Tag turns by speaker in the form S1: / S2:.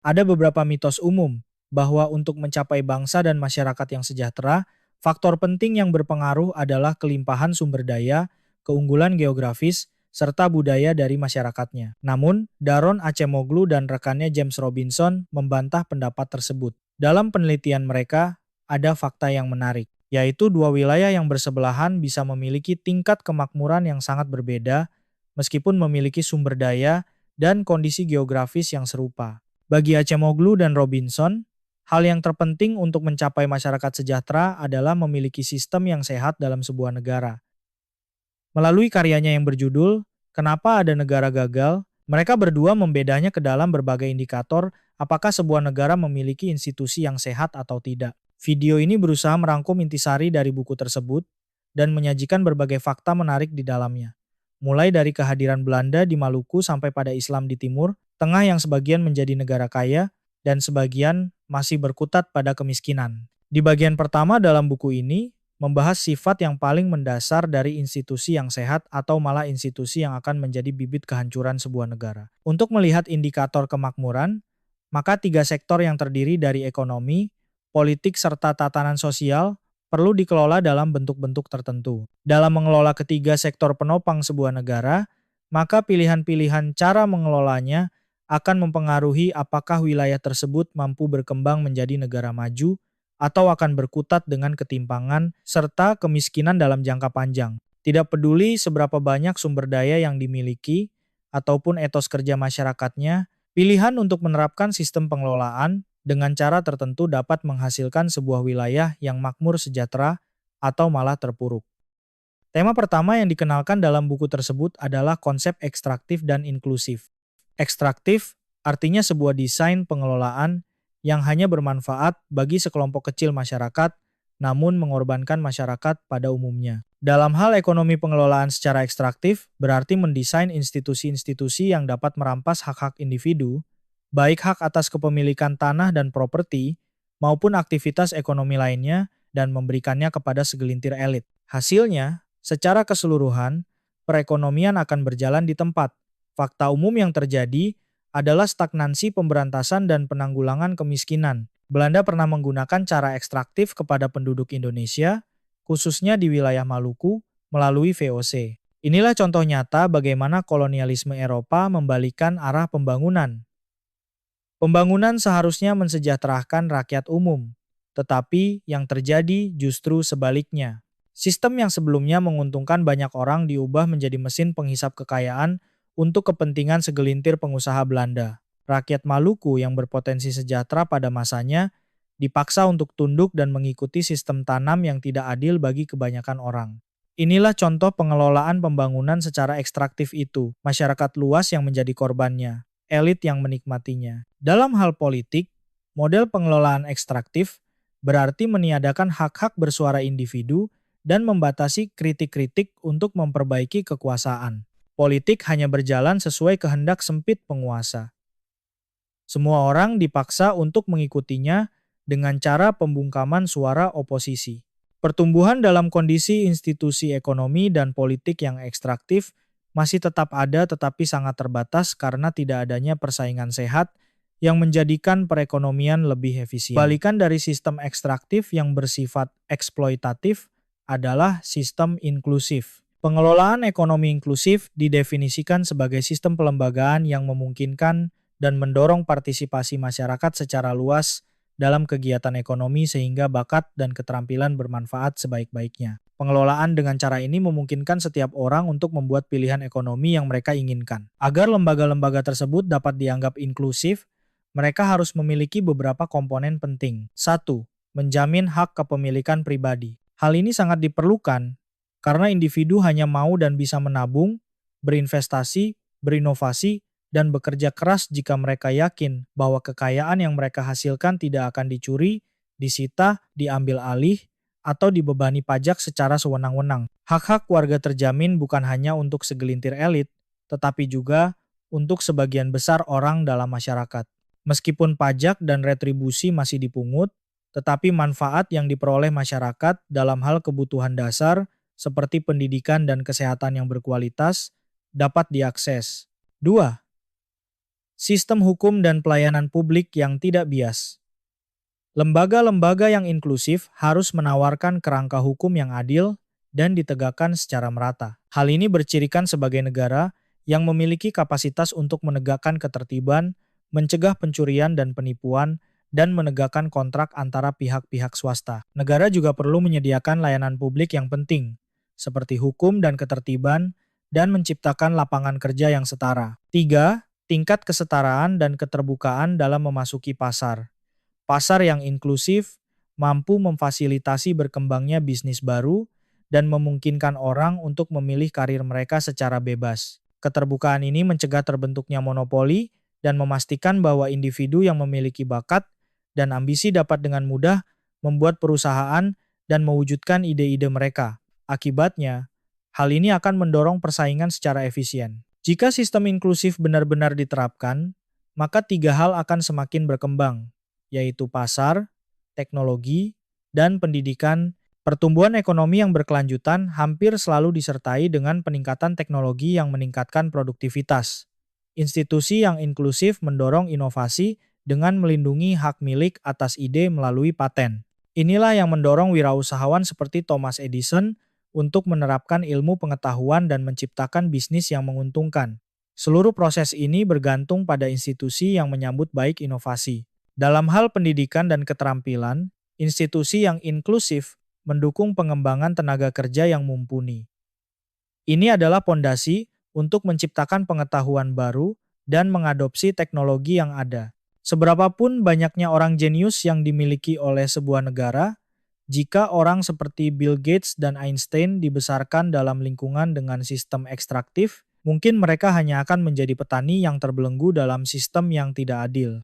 S1: Ada beberapa mitos umum bahwa untuk mencapai bangsa dan masyarakat yang sejahtera, faktor penting yang berpengaruh adalah kelimpahan sumber daya, keunggulan geografis, serta budaya dari masyarakatnya. Namun, Daron Acemoglu dan rekannya James Robinson membantah pendapat tersebut. Dalam penelitian mereka, ada fakta yang menarik, yaitu dua wilayah yang bersebelahan bisa memiliki tingkat kemakmuran yang sangat berbeda, meskipun memiliki sumber daya dan kondisi geografis yang serupa. Bagi Acemoglu dan Robinson, hal yang terpenting untuk mencapai masyarakat sejahtera adalah memiliki sistem yang sehat dalam sebuah negara. Melalui karyanya yang berjudul "Kenapa Ada Negara Gagal?", mereka berdua membedanya ke dalam berbagai indikator apakah sebuah negara memiliki institusi yang sehat atau tidak. Video ini berusaha merangkum intisari dari buku tersebut dan menyajikan berbagai fakta menarik di dalamnya. Mulai dari kehadiran Belanda di Maluku sampai pada Islam di Timur Tengah yang sebagian menjadi negara kaya dan sebagian masih berkutat pada kemiskinan. Di bagian pertama dalam buku ini, membahas sifat yang paling mendasar dari institusi yang sehat atau malah institusi yang akan menjadi bibit kehancuran sebuah negara. Untuk melihat indikator kemakmuran, maka tiga sektor yang terdiri dari ekonomi, politik, serta tatanan sosial perlu dikelola dalam bentuk-bentuk tertentu. Dalam mengelola ketiga sektor penopang sebuah negara, maka pilihan-pilihan cara mengelolanya akan mempengaruhi apakah wilayah tersebut mampu berkembang menjadi negara maju atau akan berkutat dengan ketimpangan serta kemiskinan dalam jangka panjang. Tidak peduli seberapa banyak sumber daya yang dimiliki ataupun etos kerja masyarakatnya, pilihan untuk menerapkan sistem pengelolaan dengan cara tertentu dapat menghasilkan sebuah wilayah yang makmur, sejahtera, atau malah terpuruk. Tema pertama yang dikenalkan dalam buku tersebut adalah konsep ekstraktif dan inklusif. Ekstraktif artinya sebuah desain pengelolaan yang hanya bermanfaat bagi sekelompok kecil masyarakat, namun mengorbankan masyarakat pada umumnya. Dalam hal ekonomi, pengelolaan secara ekstraktif berarti mendesain institusi-institusi yang dapat merampas hak-hak individu, baik hak atas kepemilikan tanah dan properti, maupun aktivitas ekonomi lainnya, dan memberikannya kepada segelintir elit. Hasilnya, secara keseluruhan, perekonomian akan berjalan di tempat. Fakta umum yang terjadi adalah stagnansi pemberantasan dan penanggulangan kemiskinan. Belanda pernah menggunakan cara ekstraktif kepada penduduk Indonesia, khususnya di wilayah Maluku, melalui VOC. Inilah contoh nyata bagaimana kolonialisme Eropa membalikkan arah pembangunan. Pembangunan seharusnya mensejahterakan rakyat umum, tetapi yang terjadi justru sebaliknya. Sistem yang sebelumnya menguntungkan banyak orang diubah menjadi mesin penghisap kekayaan untuk kepentingan segelintir pengusaha Belanda. Rakyat Maluku yang berpotensi sejahtera pada masanya dipaksa untuk tunduk dan mengikuti sistem tanam yang tidak adil bagi kebanyakan orang. Inilah contoh pengelolaan pembangunan secara ekstraktif itu, masyarakat luas yang menjadi korbannya, elit yang menikmatinya. Dalam hal politik, model pengelolaan ekstraktif berarti meniadakan hak-hak bersuara individu dan membatasi kritik-kritik untuk memperbaiki kekuasaan. Politik hanya berjalan sesuai kehendak sempit penguasa. Semua orang dipaksa untuk mengikutinya dengan cara pembungkaman suara oposisi. Pertumbuhan dalam kondisi institusi ekonomi dan politik yang ekstraktif masih tetap ada tetapi sangat terbatas karena tidak adanya persaingan sehat yang menjadikan perekonomian lebih efisien. Balikan dari sistem ekstraktif yang bersifat eksploitatif adalah sistem inklusif. Pengelolaan ekonomi inklusif didefinisikan sebagai sistem pelembagaan yang memungkinkan dan mendorong partisipasi masyarakat secara luas dalam kegiatan ekonomi sehingga bakat dan keterampilan bermanfaat sebaik-baiknya. Pengelolaan dengan cara ini memungkinkan setiap orang untuk membuat pilihan ekonomi yang mereka inginkan. Agar lembaga-lembaga tersebut dapat dianggap inklusif, mereka harus memiliki beberapa komponen penting. 1. Menjamin hak kepemilikan pribadi. Hal ini sangat diperlukan karena individu hanya mau dan bisa menabung, berinvestasi, berinovasi, dan bekerja keras jika mereka yakin bahwa kekayaan yang mereka hasilkan tidak akan dicuri, disita, diambil alih, atau dibebani pajak secara sewenang-wenang. Hak-hak warga terjamin bukan hanya untuk segelintir elit, tetapi juga untuk sebagian besar orang dalam masyarakat. Meskipun pajak dan retribusi masih dipungut, tetapi manfaat yang diperoleh masyarakat dalam hal kebutuhan dasar seperti pendidikan dan kesehatan yang berkualitas dapat diakses. 2. Sistem hukum dan pelayanan publik yang tidak bias. Lembaga-lembaga yang inklusif harus menawarkan kerangka hukum yang adil dan ditegakkan secara merata. Hal ini bercirikan sebagai negara yang memiliki kapasitas untuk menegakkan ketertiban, mencegah pencurian dan penipuan, dan menegakkan kontrak antara pihak-pihak swasta. Negara juga perlu menyediakan layanan publik yang penting, seperti hukum dan ketertiban, dan menciptakan lapangan kerja yang setara. 3. Tingkat kesetaraan dan keterbukaan dalam memasuki pasar. Pasar yang inklusif mampu memfasilitasi berkembangnya bisnis baru dan memungkinkan orang untuk memilih karir mereka secara bebas. Keterbukaan ini mencegah terbentuknya monopoli dan memastikan bahwa individu yang memiliki bakat dan ambisi dapat dengan mudah membuat perusahaan dan mewujudkan ide-ide mereka. Akibatnya, hal ini akan mendorong persaingan secara efisien. Jika sistem inklusif benar-benar diterapkan, maka 3 hal akan semakin berkembang, yaitu pasar, teknologi, dan pendidikan. Pertumbuhan ekonomi yang berkelanjutan hampir selalu disertai dengan peningkatan teknologi yang meningkatkan produktivitas. Institusi yang inklusif mendorong inovasi dengan melindungi hak milik atas ide melalui paten. Inilah yang mendorong wirausahawan seperti Thomas Edison untuk menerapkan ilmu pengetahuan dan menciptakan bisnis yang menguntungkan. Seluruh proses ini bergantung pada institusi yang menyambut baik inovasi. Dalam hal pendidikan dan keterampilan, institusi yang inklusif mendukung pengembangan tenaga kerja yang mumpuni. Ini adalah pondasi untuk menciptakan pengetahuan baru dan mengadopsi teknologi yang ada. Seberapapun banyaknya orang jenius yang dimiliki oleh sebuah negara, jika orang seperti Bill Gates dan Einstein dibesarkan dalam lingkungan dengan sistem ekstraktif, mungkin mereka hanya akan menjadi petani yang terbelenggu dalam sistem yang tidak adil.